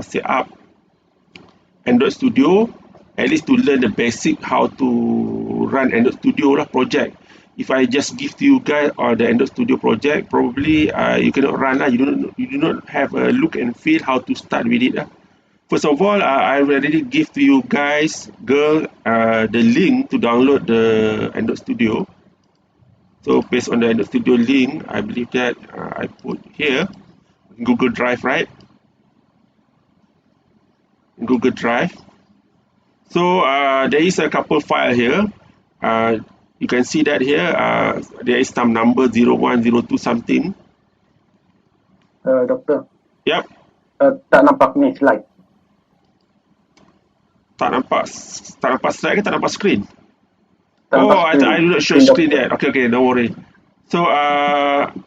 set up Android Studio, at least to learn the basic how to run Android Studio lah project. If I just give to you guys the Android Studio project, probably you cannot run lah. You do not have a look and feel how to start with it lah. First of all, I already give to you guys, the link to download the Android Studio. So based on the Android Studio link, I believe that I put here, Google Drive, right? Google Drive. So there is a couple file here. You can see that here, there is some number 0102 something. Doktor. Yep. Tak nampak ni slide. Tak nampak slide ke tak nampak screen? Tak I do not show screen yet. Okay, don't worry. So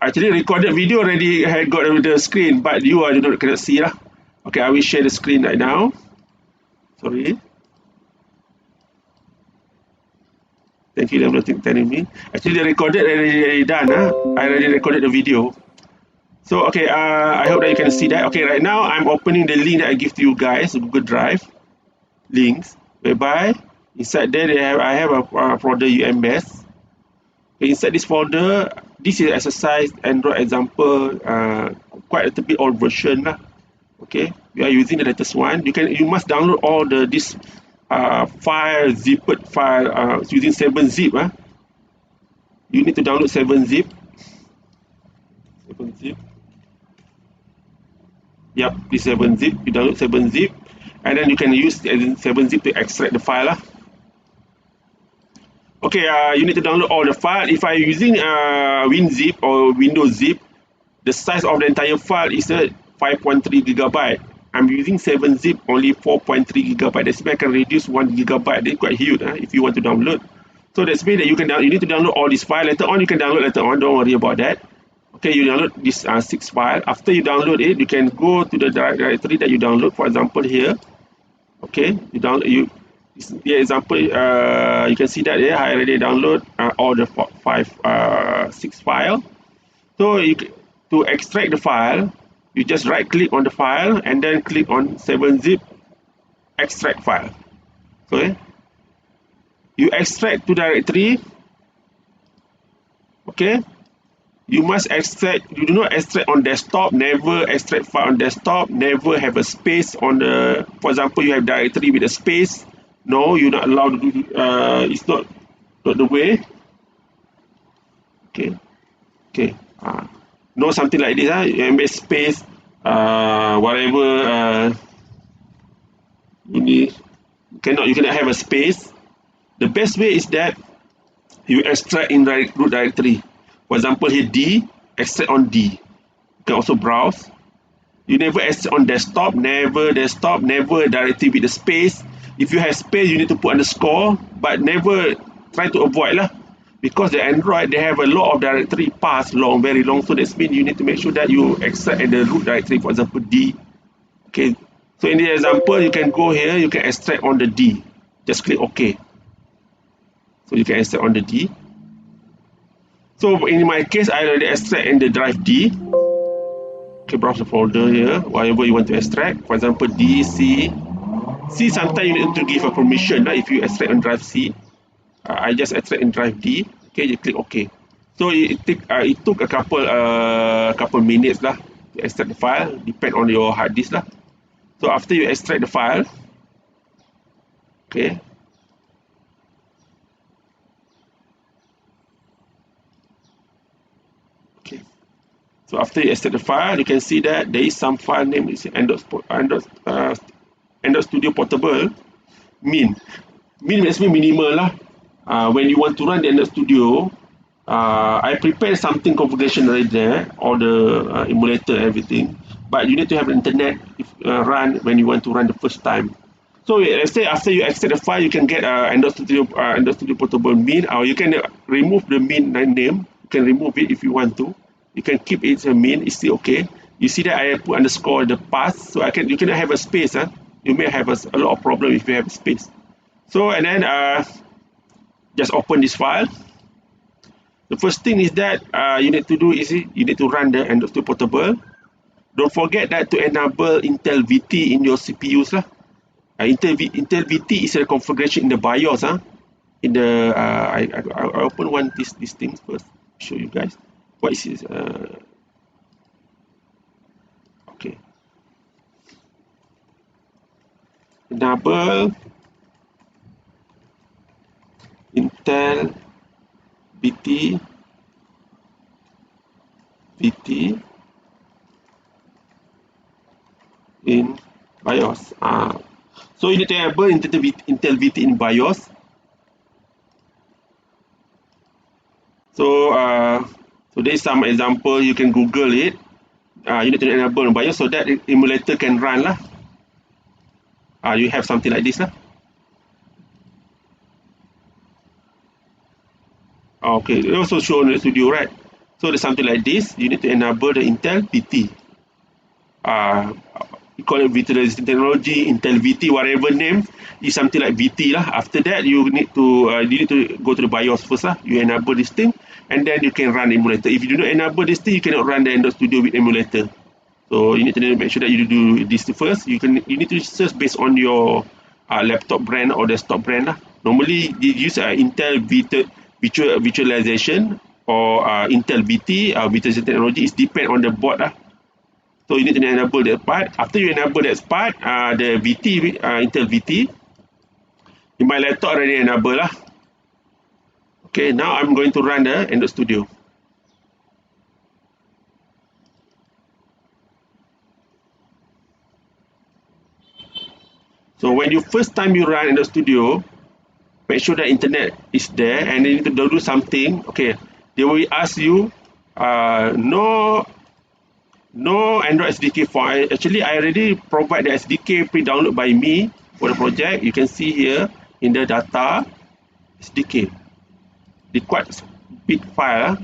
actually recorded video already had got the screen, but you cannot see lah. Okay, I will share the screen right now. Sorry. Thank you for telling me. Actually, the recorded already done. I already recorded the video. So okay, I hope that you can see that. Okay, right now I'm opening the link that I give to you guys, Google Drive links, whereby inside there I have a folder UMS. Okay, inside this folder, this is exercise Android example, quite a little bit old version lah. Okay, we are using the latest one. You must download all this file, zipped file using 7-zip. You need to download 7-zip. 7-zip. Yep, this 7-zip. You download 7-zip, and then you can use 7-zip to extract the file. Okay, you need to download all the file. If I'm using WinZip or Windows Zip, the size of the entire file is 5.3 gigabyte. I'm using 7-zip, only 4.3 gigabyte. That's why I can reduce 1 gigabyte. They're quite huge if you want to download. So that's means that you need to download all this file. Later on, you can download later on. Don't worry about that. Okay, you download this 6 file. After you download it, you can go to the directory that you download. For example, here. Okay, the example, you can see that here. I already download all the 6 file. So to extract the file, you just right click on the file and then click on 7-zip extract file. Okay, you extract to directory. Okay, you must extract. You do not extract on desktop. Never extract file on desktop. Never have a space on the. For example, you have directory with a space. No, you're not allowed to do. It's not the way. Okay. No, something like this. You make space. Whatever. You cannot have a space. The best way is that you extract in root directory. For example, here D, extract on D. You can also browse. You never extract on desktop, never directory with the space. If you have space, you need to put underscore, but never try to avoid lah. Because the Android, they have a lot of directory paths, very long. So that means you need to make sure that you extract in the root directory, for example, D. Okay. So in the example, you can go here, you can extract on the D. Just click OK. So you can extract on the D. So in my case, I already extract in the drive D. Okay, browse the folder here, whatever you want to extract. For example, D, C. C, sometimes you need to give a permission if you extract on drive C. I just extract in drive D. Okay, you click OK. So it took a couple minutes to extract the file. Depend on your hard disk . So after you extract the file, okay. So after you extract the file, you can see that there is some file name is Android Studio Portable min. Min makes me minimal lah. When you want to run the Android Studio, I prepare something configuration right there, all the emulator, everything. But you need to have internet run when you want to run the first time. So let's say after you extract the file, you can get Android Studio Portable min, or you can remove the min name. You can remove it if you want to. You can keep it a min, it's still okay. You see that I put underscore the path, so you cannot have a space. You may have a lot of problem if you have a space. So and then just open this file. The first thing is that you need to do is you need to run the Android Studio Portable. don't forget that to enable Intel VT in your CPUs lah. Intel VT is a configuration in the BIOS. In the I open these things first. Show you guys what is it. Okay. Enable Intel VT in BIOS. So you need to enable Intel VT in BIOS. So there's some example. You can Google it. You need to enable in BIOS so that the emulator can run lah. You have something like this lah. Okay, it also show on the studio, right? So there's something like this. You need to enable the Intel VT. You call it virtualization technology, Intel VT, whatever name, is something like VT lah. After that, you need to go to the BIOS first lah. You enable this thing, and then you can run emulator. If you do not enable this thing, you cannot run the Android Studio with emulator. So you need to make sure that you do this first. You need to search based on your laptop brand or desktop brand lah. Normally, they use Intel virtualization or Intel VT, virtualization technology. It depends on the board lah. So you need to enable that part. After you enable that part, the VT, Intel VT, in my laptop already enable lah. Okay, now I'm going to run the Android Studio. So when you first time you run Android Studio, make sure that internet is there and you need to do something. Okay, they will ask you no Android SDK file. Actually, I already provide the SDK pre-download by me for the project. You can see here in the data SDK. The quite big file,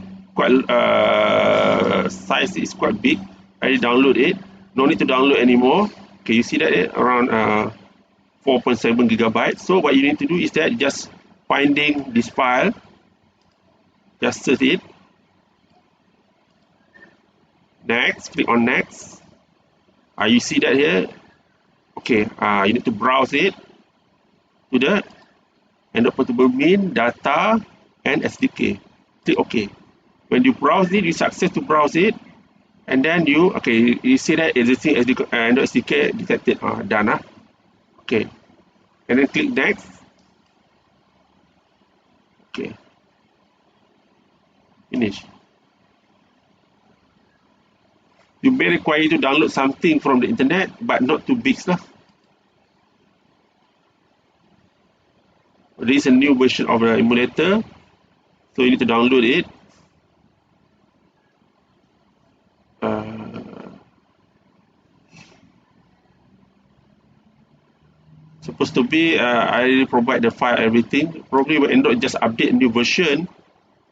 size is quite big. I download it. No need to download anymore. Okay, you see that around 4.7 gigabytes. So what you need to do is that just finding this file, just search it. Next, click on next. You see that here. Okay, you need to browse it to the Android Portable Min, data, and SDK. Click OK. When you browse it, you success to browse it, and then you see that existing Android SDK detected. Done. Okay, and then click next. Okay, finish. You may require you to download something from the internet, but not too big lah. There is a new version of the emulator, so you need to download it. Supposed to be, I provide the file, everything. Probably when Android just update a new version,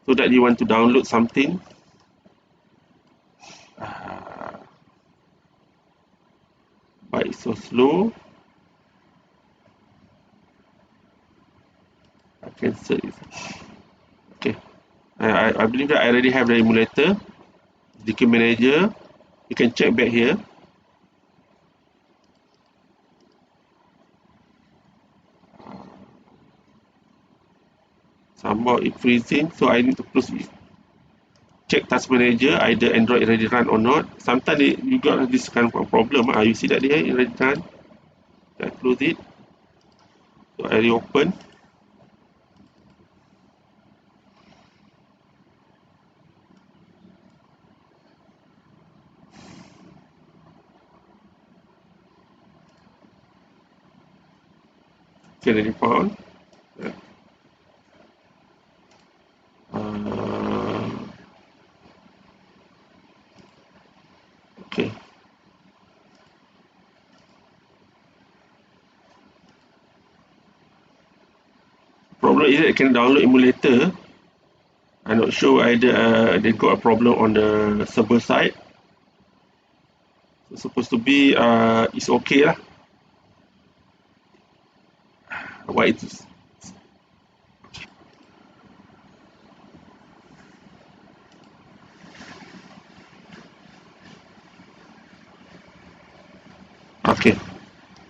so that you want to download something. Why it's so slow? I cancel it. Okay, I believe that I already have the emulator, SDK manager. You can check back here. Somehow it freezing, so I need to close it. Check task manager, either Android already run or not. Sometimes you got this kind of problem. You see that there, it already run. I close it. So I reopen. Okay, already found. Okay. Problem is that I can download emulator. I'm not sure either they got a problem on the server side. It's supposed to be it's okay lah. Why it is? Okay.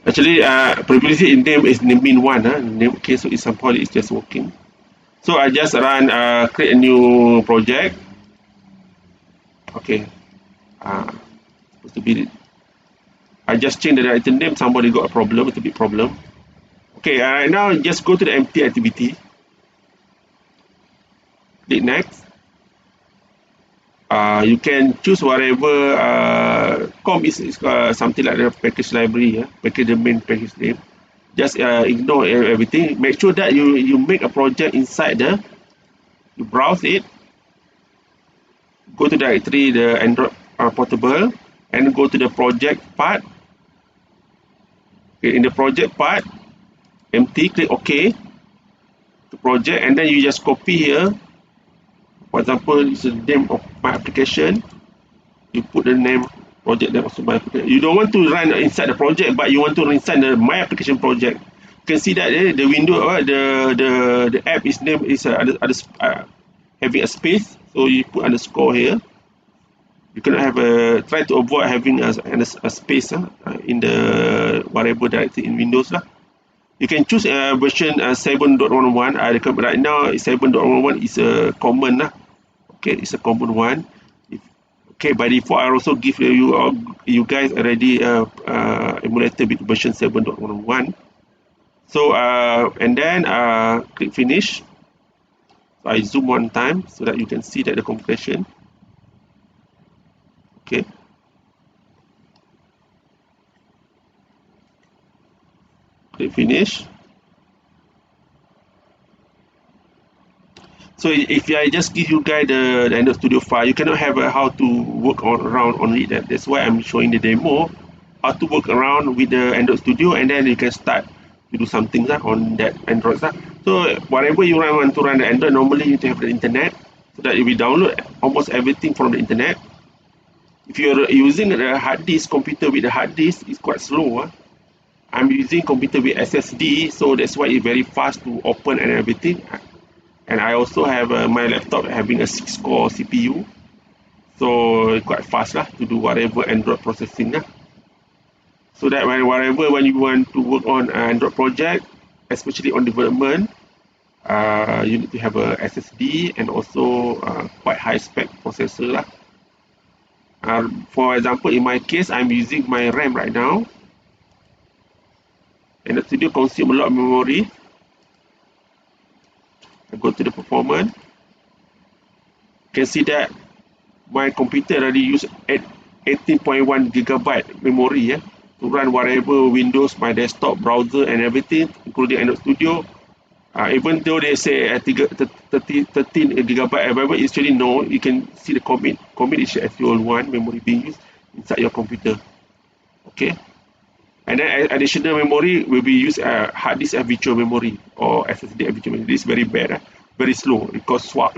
Actually, previously in name is min1. Name, okay, so it's somehow it's just working. So I just run, create a new project. Okay. Supposed to be. I just change the item name. Somebody got a problem. It's a big problem. Okay. Right now, just go to the empty activity. Click next. You can choose whatever com is something like the package library, package the main package name. Just ignore everything. Make sure that you make a project inside you browse it, go to directory the Android portable, and go to the project part. Okay, in the project part, empty, click OK to project, and then you just copy here. For example, it's the name of my application. You put the name project name also my application. You don't want to run inside the project, but you want to run inside the my application project. You can see that the window, the app is name is having a space, so you put underscore here. You cannot have try to avoid having a space in the whatever directory in Windows lah. You can choose version 7.11. I recommend right now 7.11 is a common lah. Okay, it's a common one. Okay, by default I also give you guys already emulated with version 7.11. So and then click finish. So I zoom one time so that you can see that the configuration. Okay. Click finish. So if I just give you guys the Android Studio file, you cannot have how to work around on it. That's why I'm showing the demo how to work around with the Android Studio, and then you can start to do something on that Android. So whatever you want to run the Android, normally you need to have the internet, so that if you download almost everything from the internet. If you're using the hard disk computer with the hard disk, it's quite slow. I'm using computer with SSD, so that's why it's very fast to open and everything. And I also have my laptop having a 6-core CPU, so quite fast to do whatever Android processing. So that when you want to work on an Android project, especially on development, you need to have a SSD and also quite high spec processor. For example, in my case, I'm using my RAM right now, and the studio consumes a lot of memory. I go to the performance. You can see that my computer already use 18.1 gigabyte memory to run whatever Windows, my desktop, browser, and everything, including Android Studio. Even though they say 13 gigabyte, however, it's actually no. You can see the commit. Commit is actual one memory being used inside your computer. Okay. And then additional memory will be used hard disk virtual memory or SSD virtual memory. This is very bad, very slow. It causes swap.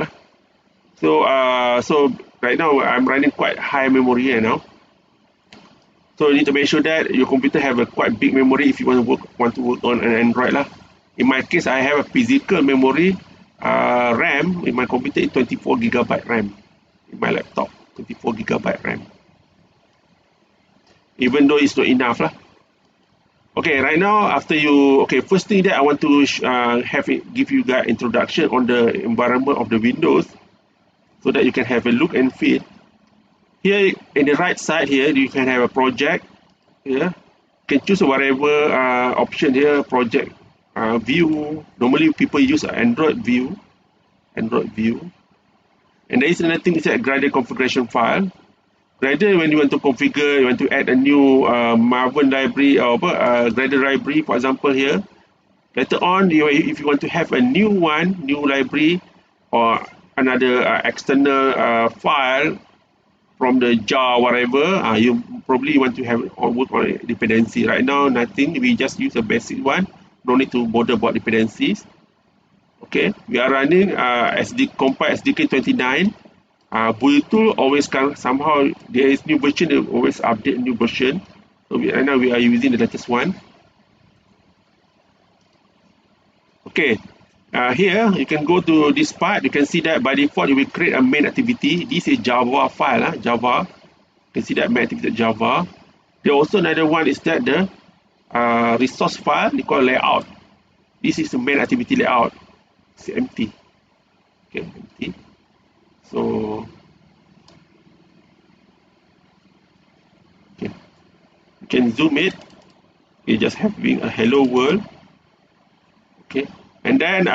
So right now I'm running quite high memory here now. So you need to make sure that your computer have a quite big memory if you want to work on an Android . In my case, I have a physical memory RAM in my computer is 24 gigabyte RAM. In my laptop, 24 gigabyte RAM. Even though it's not enough . Okay, right now first thing that I want to give you guys introduction on the environment of the Windows, so that you can have a look and feel. Here in the right side here, you can have a project. You can choose whatever option here. Project view. Normally people use Android view. And there is another thing, is a gradle configuration file. Gradle, when you want to configure, you want to add a new Marvin library or Gradle library, for example here. Later on, if you want to have a new library or another external file from the jar, whatever, you probably want to have work on dependency. Right now, nothing. We just use a basic one. No need to bother about dependencies. Okay, we are running compile SDK 29. Bulletul always somehow there is new version, they always update new version. So right now we are using the latest one. Okay, here you can go to this part. You can see that by default you will create a main activity. This is Java file, Java. You can see that main activity Java. There also another one is that the resource file they call layout. This is the main activity layout. It's empty. Okay, empty. So okay, you can zoom it. It's just having a hello world. Okay, and then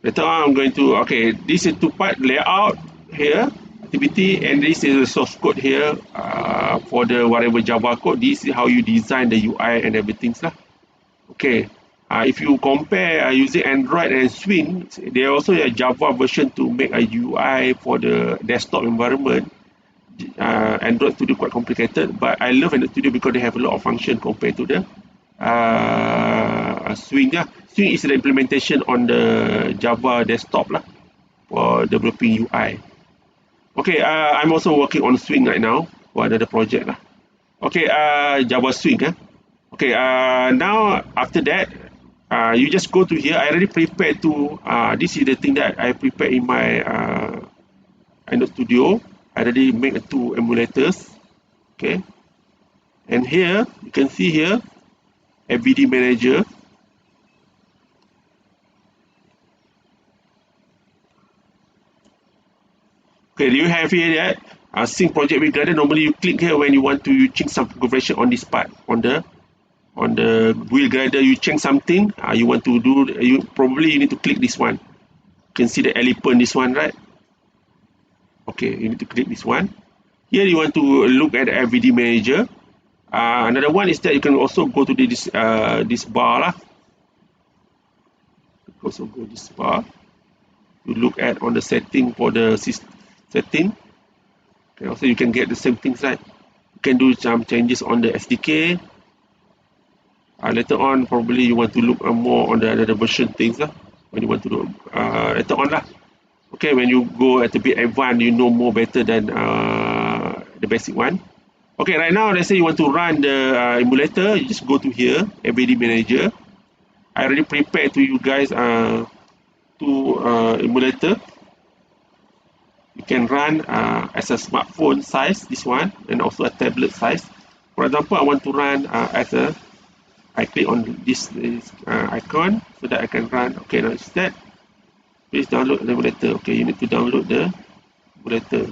later on I'm going to, okay, this is two-part layout here, activity, and this is the source code here for the whatever Java code. This is how you design the UI and everything lah. Okay, if you compare using Android and Swing, there also a Java version to make a UI for the desktop environment. Android Studio quite complicated, but I love Android Studio because they have a lot of function compared to the Swing. Swing is the implementation on the Java desktop lah for developing UI. Okay, I'm also working on Swing right now for another project lah. Okay, Java Swing. Okay, now after that, you just go to here. I already prepared to. This is the thing that I prepared in my Android Studio. I already made 2 emulators. Okay, and here you can see here FVD Manager. Okay, you have here that Sync Project with Glider. Normally you click here when you want to change some configuration on this part, on the wheel glider. You change something, you want to do, you need to click this one. You can see the elephant, this one, right? Okay, you need to click this one. Here you want to look at the FVD Manager. Another one is that you can also go to this bar lah. Also go this bar to look at on the setting for the setting. Okay, also you can get the same things, right? You can do some changes on the SDK. Later on, probably you want to look more on the other version things lah. When you want to do later on lah. Okay, when you go at a bit advanced, you know more better than the basic one. Okay, right now, let's say you want to run the emulator. You just go to here, FVD Manager. I already prepared to you guys 2 emulator. You can run as a smartphone size, this one, and also a tablet size. For example, I want to run as a, I click on this icon so that I can run. Okay, now instead, please download the emulator. Okay, you need to download the emulator.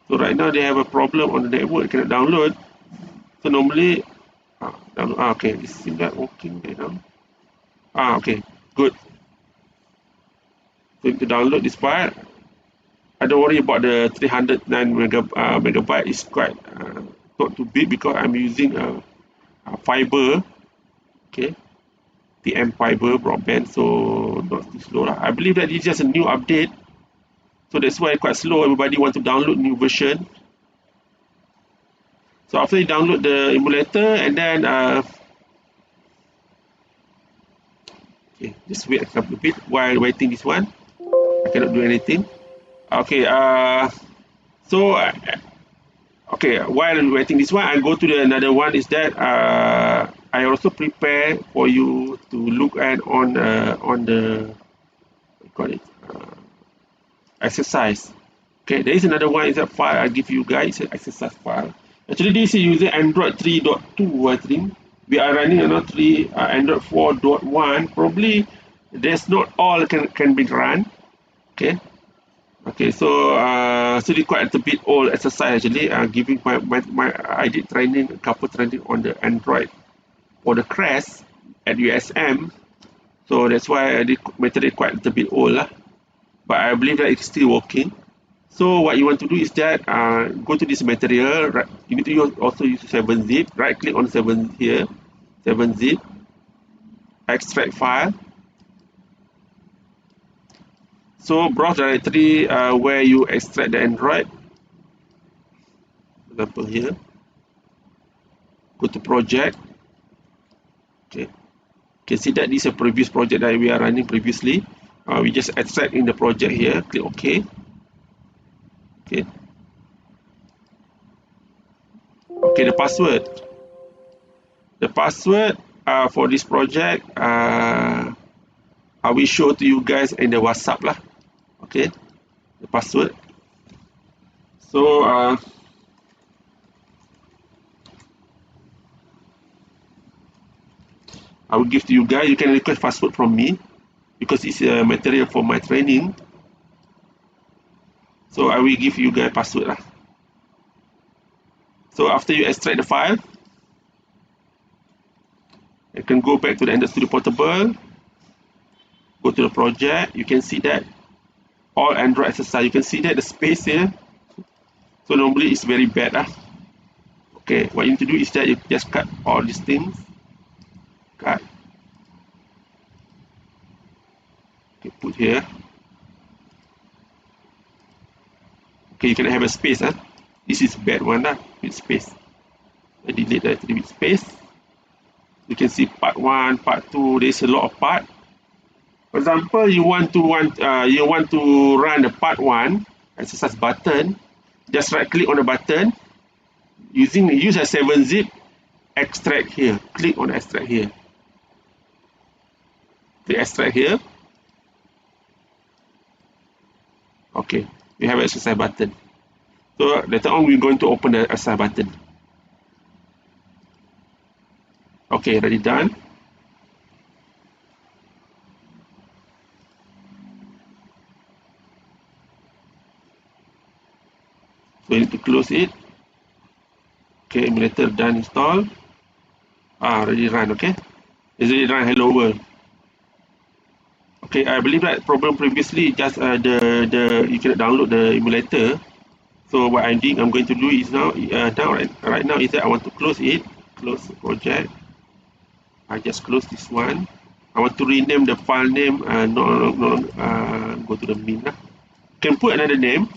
So right now they have a problem on the network, cannot download. So normally, download. Okay, it seems like working right now. Okay, good. So to download this part, I don't worry about the 309 megabyte. It's quite not too big because I'm using a fiber. Okay, TM fiber broadband, so not too slow lah. I believe that it's just a new update, so that's why it's quite slow. Everybody want to download new version. So after you download the emulator, and then okay, just wait a couple bit while waiting this one. I cannot do anything. Okay, so okay, while waiting this one, I'll go to the another one. Is that I also prepare for you to look at on the what do you call it, exercise. Okay, there is another one. Is that file I give you guys, an exercise file. Actually, this is using Android 3.2. I think we are running another Android 4.1. Probably there's not all can be run. Okay. Okay, so so it's quite a bit old exercise actually. Giving I did training, a couple training on the Android for the crash at USM. So that's why I did material quite a bit old lah. But I believe that it's still working. So what you want to do is that go to this material. Right, you need to also use 7-zip. Right click on 7 here, 7-zip, extract file. So browse directory where you extract the Android. For example here, go to project. Okay, you can see that this is a previous project that we are running previously. We just extract in the project here. Click OK. Okay. Okay, the password. The password for this project I will show to you guys in the WhatsApp lah. Okay, the password. So I will give to you guys. You can request password from me because it's a material for my training. So I will give you guys password lah. So after you extract the file, you can go back to the Android Studio Portable. Go to the project. You can see that all Android exercise. You can see that the space here. So normally it's very bad lah. Okay, what you need to do is that you just cut all these things. Cut. Okay, put here. Okay, you can have a space. This is bad one with space. I delete that with space. You can see part 1, part 2. There's a lot of part. For example, you want to run the part 1 exercise button. Just right click on the button. Use a 7-zip. Extract here. Click on extract here. Click extract here. Okay, we have an exercise button. So later on we're going to open the exercise button. Okay, ready, done. So you need to close it. Okay, emulator done install. Ready run. Okay, it's ready run. Hello world. Okay, I believe that problem previously just you cannot download the emulator. So what I'm going to do is now right now is that I want to close it. Close the project. I just close this one. I want to rename the file name. Go to the min. You can put another name.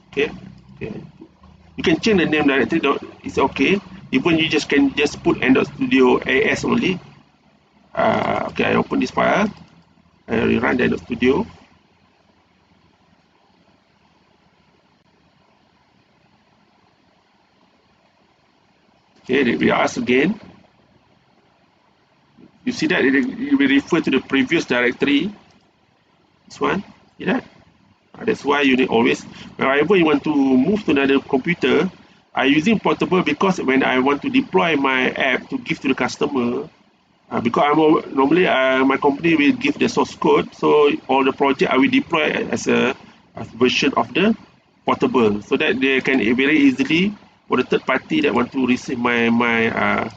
Okay. You can change the name directly. It's okay. Even you can put Android Studio AS only. Okay, I open this file. I rerun the Android Studio. Okay, we ask again. You see that it will refer to the previous directory. This one, see that? That's why you need always, whenever you want to move to another computer, I'm using portable because when I want to deploy my app to give to the customer, because normally my company will give the source code, so all the project I will deploy as a version of the portable, so that they can very easily, for the third party that want to receive my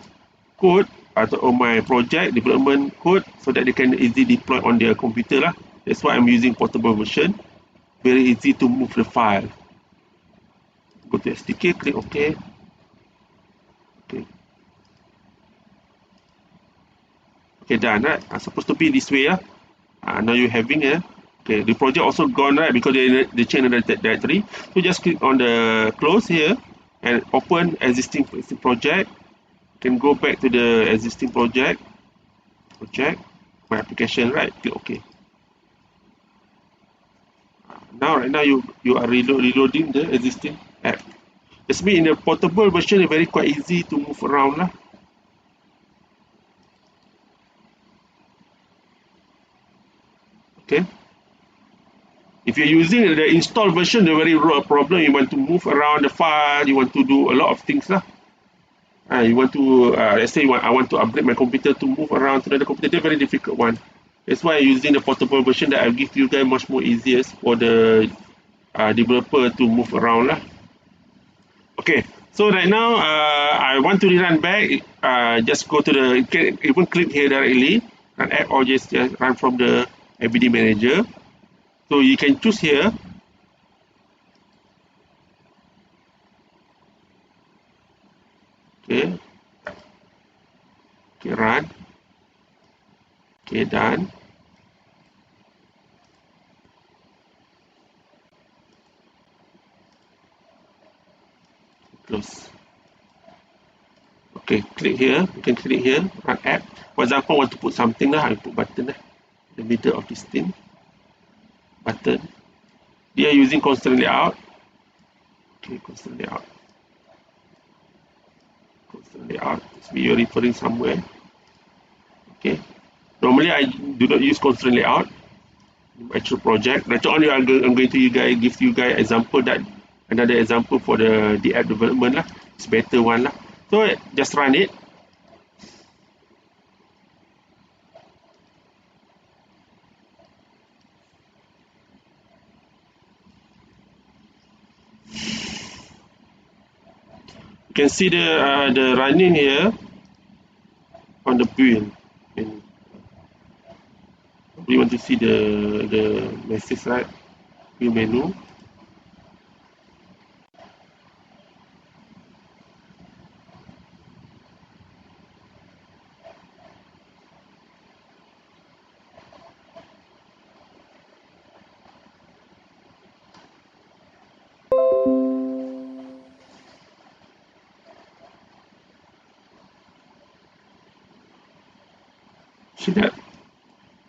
code or my project development code, so that they can easily deploy on their computer lah. That's why I'm using portable version. Very easy to move the file. Go to SDK, click OK. Okay, done, right? Supposed to be this way. Now you're having okay, the project also gone, right? Because they changed the directory. So just click on the close here and open existing project. You can go back to the existing project, my application, right? Click OK. Right now you are reloading the existing app. That's mean in the portable version, it's very quite easy to move around lah. Okay. If you're using the install version, the very problem, you want to move around the file, you want to do a lot of things lah. You want to let's say I want to upgrade my computer to move around to another computer. They're very difficult one. That's why I'm using the portable version that I'll give you guys much more easiest for the developer to move around lah. Okay, so right now I want to rerun back. Just go to you can even click here directly, run app, or just run from the ABD manager. So you can choose here. Okay, run. Okay, done. Close. Okay, click here. You can click here, run app. For example, I want to put something I put button in the middle of this thing. Button. They are using constant layout. Okay, constant layout. Constant layout. You're referring somewhere. Okay. Normally I do not use constant layout in actual project. Later on I'm going to give you guys example that another example for the app development lah. It's better one lah. So just run it. You can see the running here on the build. And we want to see the message, right? View menu. See that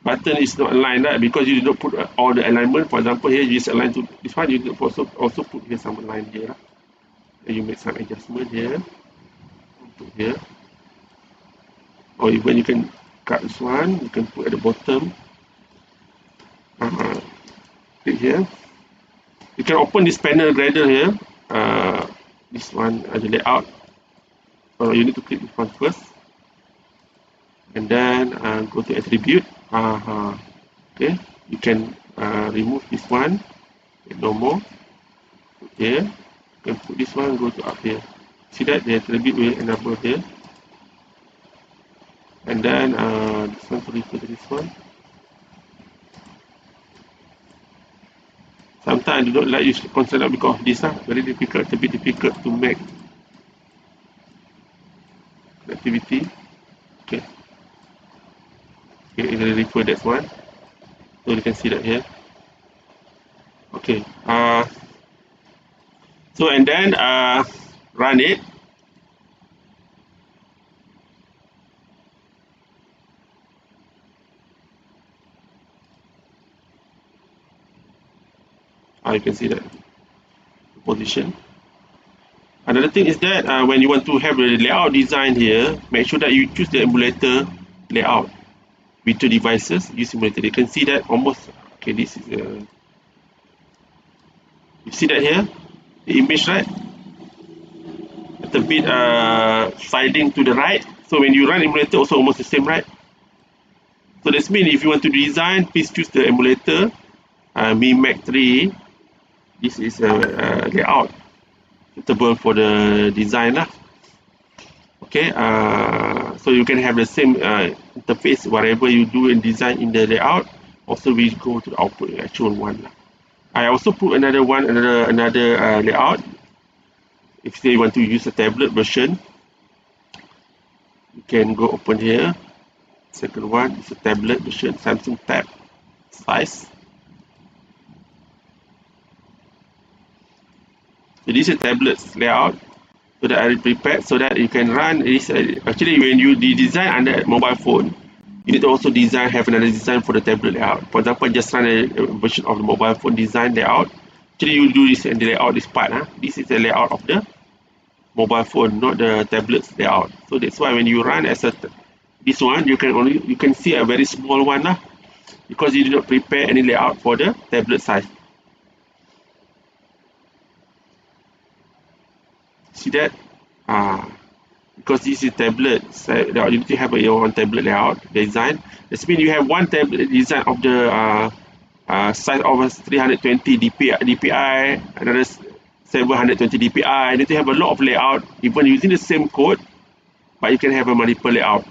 button is not aligned, right? Because you did not put all the alignment. For example, here you just align to this one. You also put here some line here. And you make some adjustment here. Put here. Or even you can cut this one. You can put at the bottom. Click here. You can open this panel gradle here. This one the layout. You need to click this one first. And then go to attribute. Okay, you can remove this one. No more. Put here. You can put this one. Go to up here. See that the attribute will enable here. And then this one to refer to this one. Sometimes I do not like use console because of this very difficult, a bit difficult to make activity. Okay. Okay, it refer that one. So you can see that here. Okay. So and then run it. You can see that position. Another thing is that when you want to have the layout design here, make sure that you choose the emulator layout. Virtual devices, use emulator. You can see that almost. Okay, this is you see that here, the image, right? It's a bit sliding to the right. So when you run emulator, also almost the same, right? So that means if you want to design, please choose the emulator MiMac 3. This is a layout suitable for the design lah. Okay, so you can have the same interface whatever you do and design in the layout. Also, we go to the output actual one lah. I also put another one, another layout. If you want to use a tablet version, you can go open here. Second one is a tablet version, Samsung Tab size. So this is a tablet layout, so that I prepared so that you can run. Actually, when you design under mobile phone, you need to also have another design for the tablet layout. For example, just run a version of the mobile phone design layout. Actually, you do this and the layout this part. This is the layout of the mobile phone, not the tablet layout. So that's why when you run as this one, you can see a very small one because you did not prepare any layout for the tablet size. See that? Because this is tablet, so you need to have your own tablet layout design. That means you have one tablet design of the size of 320 dpi, another 720 dpi. You need to have a lot of layout, even using the same code, but you can have a multiple layout.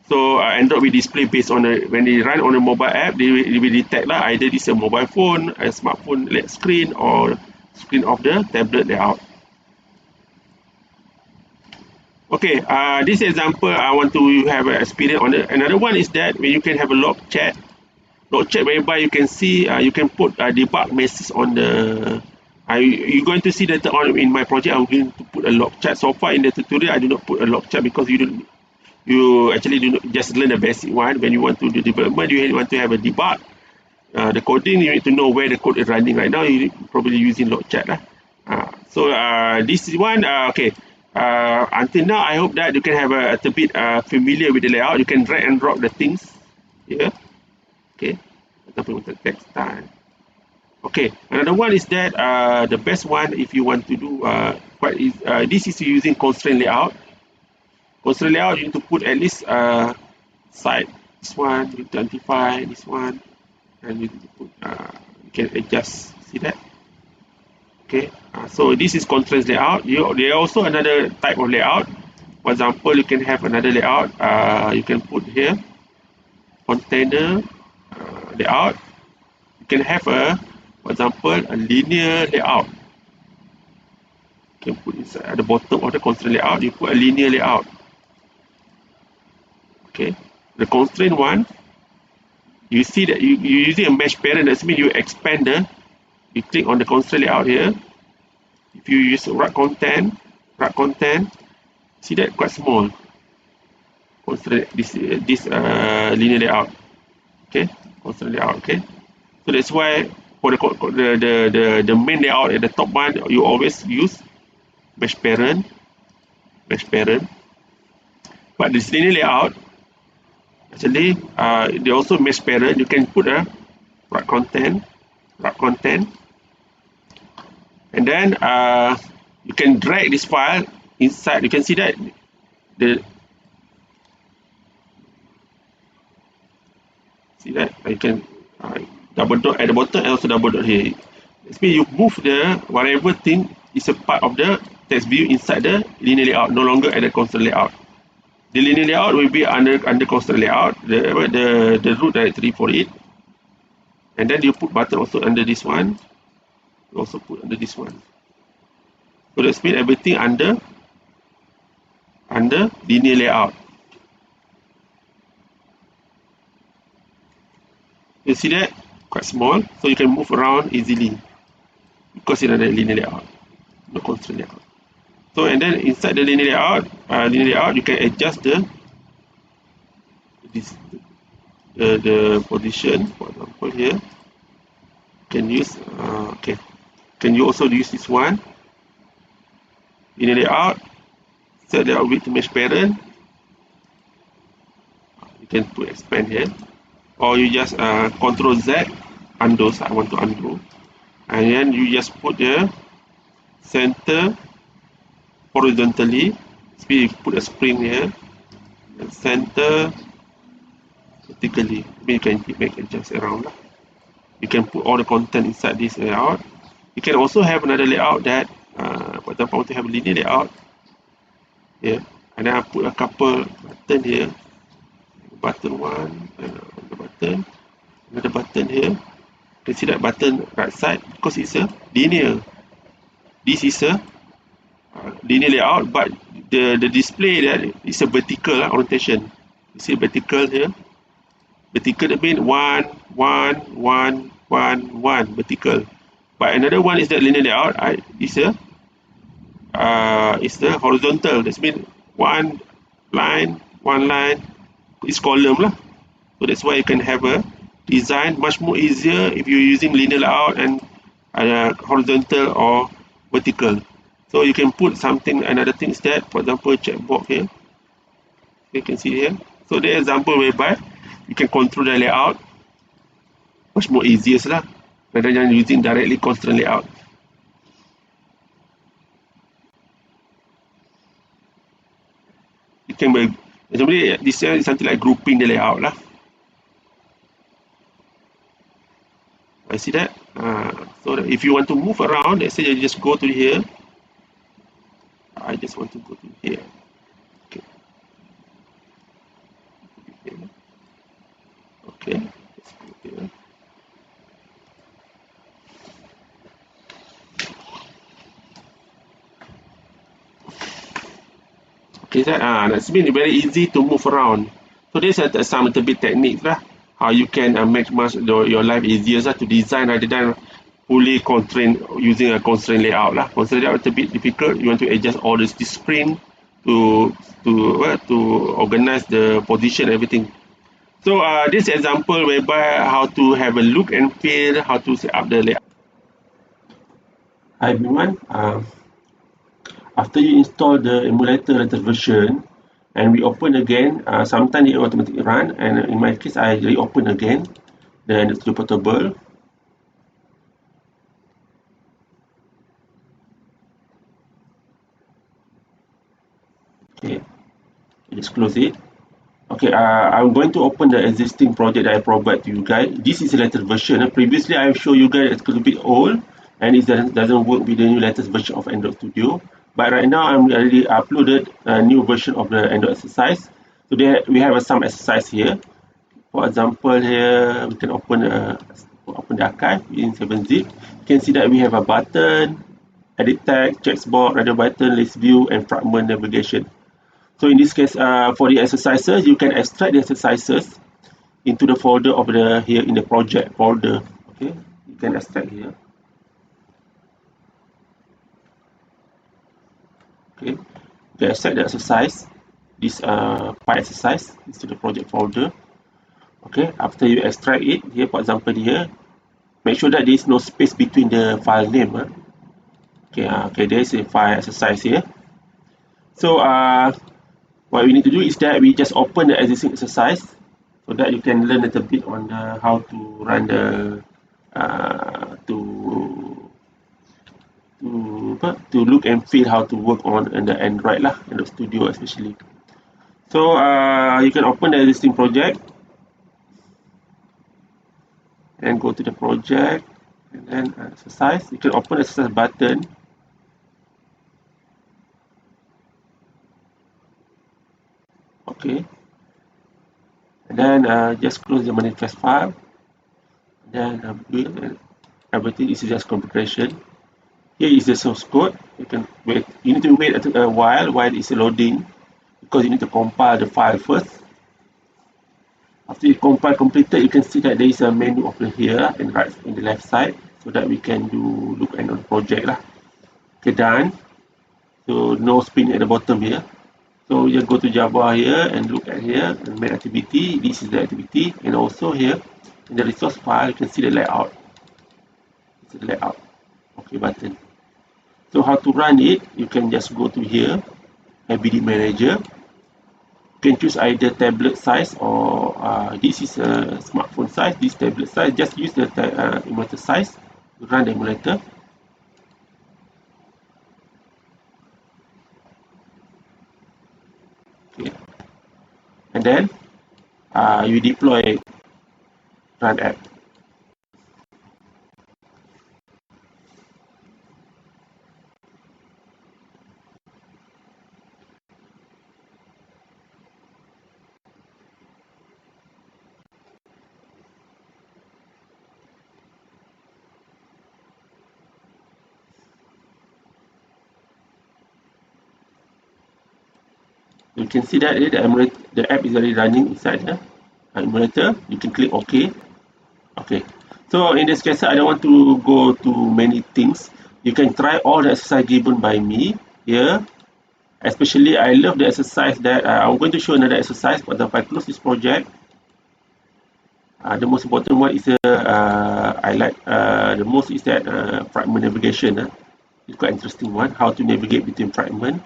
So Android will display based on when they run on a mobile app, they will detect either this is a mobile phone, a smartphone screen, or screen of the tablet layout. Okay, this example I want to have an experience on it. Another one is that when you can have a log chat whereby you can see you can put debug message on the. You're going to see later on in my project. I'm going to put a log chat. So far in the tutorial, I do not put a log chat because you actually do not just learn the basic one. When you want to do development, you want to have a debug. The coding, you need to know where the code is running right now. You're probably using log chat. So this is one. Okay. Until now, I hope that you can have a bit familiar with the layout. You can drag and drop the things here. Okay, for example, with the text style. Okay, another one is that the best one if you want to do this is using constraint layout. Constraint layout, you need to put at least side this one, you identify this one, and you need to put you can adjust. See that? Okay, so this is constraint layout. There are also another type of layout. For example, you can have another layout. You can put here container layout. You can have for example, a linear layout. You can put inside at the bottom of the constraint layout. You put a linear layout. Okay, the constraint one. You see that you're using a mesh parent. That means you expand you click on the constraint layout here. If you use wrap content, see that quite small. Constraint this linear layout. Okay, constraint layout. Okay, so that's why for the main layout at the top one, you always use mesh parent. But this linear layout, actually, they also mesh parent. You can put a wrap content, and then you can drag this file inside. You can see that you can double dot at the bottom and also double dot here. That means you move the whatever thing is a part of the text view inside the linear layout, no longer at the constraint layout. The linear layout will be under constraint layout, the root directory for it, and then you put button also under this one. You also put under this one. So that means everything under linear layout. You see that quite small, so you can move around easily because it's under linear layout, no constraint layout. So and then inside the linear layout, you can adjust the position. For example, here you can use okay. Can you also use this one? Linear layout, set layout width to mesh parent. You can put expand here, or you just Control Z, undo. So I want to undo, and then you just put the center horizontally. So you put a spring here, and center vertically. Maybe you can make adjust around. You can put all the content inside this layout. You can also have another layout that, for example, I want to have a linear layout here, and then I put a couple button here. Button one, another button here. You can see that button right side because it's a linear. This is a linear layout, but the display that is a vertical orientation. You see vertical here. Vertical that means 1, 1, 1, 1, 1 vertical. But another one is that linear layout. It's the horizontal. That means one line. It's column lah. So that's why you can have a design much more easier if you're using linear layout and horizontal or vertical. So you can put something, another thing is that, for example, checkbox here. You can see here. So the example whereby you can control the layout much more easier lah, rather than using directly constraint layout. You can actually this is something like grouping the layout lah. I see that. So that if you want to move around, let's say you just go to here. I just want to go to here. Okay. Okay. Let's go here. Okay, that's been very easy to move around. So this is some little bit techniques lah. How you can make your life easier to design rather than fully constrained using a constraint layout lah. Constraint layout is a bit difficult. You want to adjust all this spring to organize the position, everything. So this example whereby how to have a look and feel, how to set up the layout. Hi everyone. After you install the emulator latest version and we open again, sometimes it automatically run, and in my case I reopen again, then it's portable. Okay, just close it. Okay, I'm going to open the existing project that I provide to you guys. This is the latest version. Previously, I showed you guys it's a little bit old and it doesn't work with the new latest version of Android Studio. But right now, I'm already uploaded a new version of the Android exercise. So there, we have some exercise here. For example, here we can open the archive in 7-zip. You can see that we have a button, edit text, checkbox, radar button, list view, and fragment navigation. So in this case, for the exercises, you can extract the exercises into the folder of the here in the project folder. Okay, you can extract here. Okay, you can extract the exercise, this file exercise into the project folder. Okay, after you extract it here, for example here, make sure that there is no space between the file name. Okay, okay, there is a file exercise here. So what we need to do is that we just open the existing exercise so that you can learn a little bit on how to run the to look and feel how to work on the Android lah, Android Studio especially. So you can open the existing project and go to the project and then exercise. You can open the exercise button. Okay, and then just close the manifest file. Then everything is just configuration. Here is the source code. You can wait. You need to wait a while it's loading because you need to compile the file first. After you compile completed, you can see that there is a menu over here and right in the left side, so that we can do look at the project lah. Okay, done. So no spin at the bottom here. So you go to Java here and look at here and main activity. This is the activity, and also here in the resource file you can see the layout. It's the layout. Okay, button. So how to run it? You can just go to here, ABD Manager. You can choose either tablet size or this is a smartphone size. This tablet size. Just use the emulator size to run the emulator. Okay, and then you deploy run app. You can see that the app is already running inside the emulator. You can click OK. Okay. So in this case, I don't want to go to many things. You can try all the exercise given by me here. Especially, I love the exercise that I'm going to show another exercise. For example, I close this project. The most important one is I like the most is that fragment navigation. It's quite interesting one. How to navigate between fragment.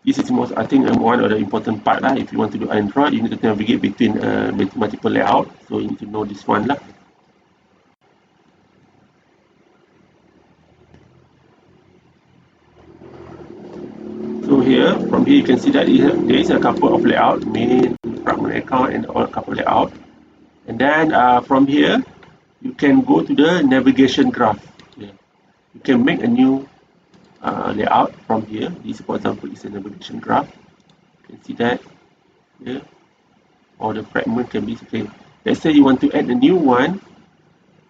This is most, I think, one of the important part lah. If you want to do Android, you need to navigate between multiple layout. So you need to know this one lah. So here, from here, you can see that there is a couple of layout, main, fragment account, and all couple layout. And then from here, you can go to the navigation graph. Yeah. You can make a new layout from here. This, for example, is a navigation graph. You can see that here, or the fragment can be okay. Let's say you want to add a new one.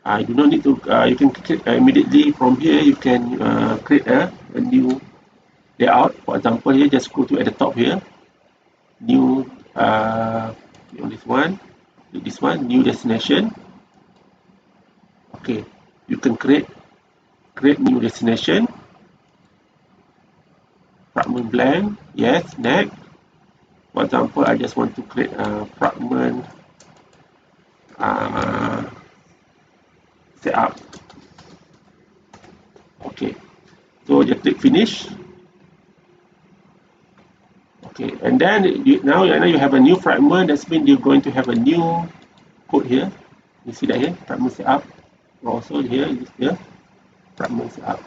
You do not need to. You can click immediately from here. You can create a new layout. For example, here just go to at the top here, new on this one, new destination. Okay, you can create new destination. Fragment blank, yes, next. For example, I just want to create a fragment setup. Okay, so just click finish. Okay, and then now you have a new fragment. That means you're going to have a new code here. You see that here, fragment setup. Also here, here. fragment setup.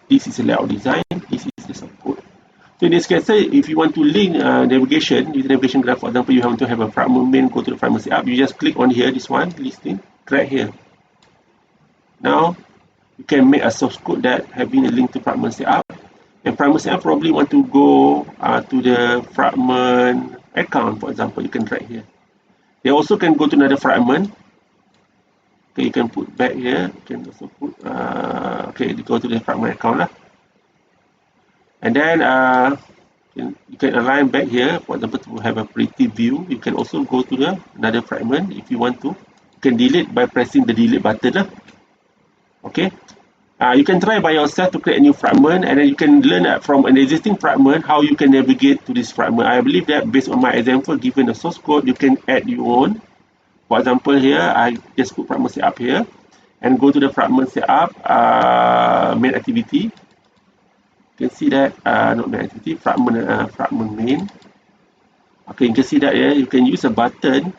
This is a layout design. This is the support. So in this case, if you want to link navigation with the navigation graph, for example, you want to have a fragment main, go to the fragment setup, you just click on here, this one, listing, drag here. Now, you can make a source code that having a link to fragment setup. And fragment setup probably want to go to the fragment account, for example, you can drag here. They also can go to another fragment. Okay, you can put back here. You can also put, okay, go to the fragment account lah. And then you can align back here, for example, to have a pretty view. You can also go to another fragment if you want to. You can delete by pressing the delete button lah. Okay. You can try by yourself to create a new fragment, and then you can learn from an existing fragment how you can navigate to this fragment. I believe that based on my example, given the source code, you can add your own. For example, here I just put fragment setup here, and go to the fragment setup main activity. You can see that not main activity, fragment main. Okay, you can see that here you can use a button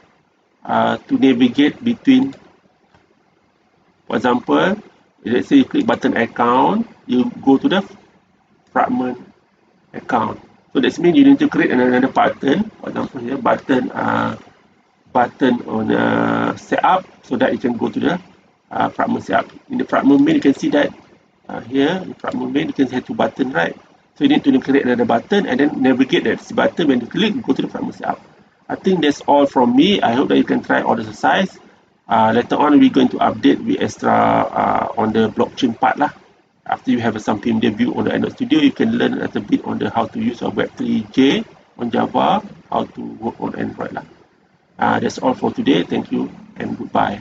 to navigate between. For example, let's say you click button account, you go to the fragment account. So that means you need to create another button. For example, here button on setup, so that you can go to the fragment setup. In the fragment main, you can see that here in fragment main you can have two buttons, right? So you need to create another button and then navigate that button. When you click, go to the fragment setup. I think that's all from me. I hope that you can try all the exercise. Later on, we're going to update with extra on the blockchain part lah. After you have some familiar view on the Android Studio, you can learn a little bit on the how to use a Web3j on Java, how to work on Android lah. That's all for today. Thank you and goodbye.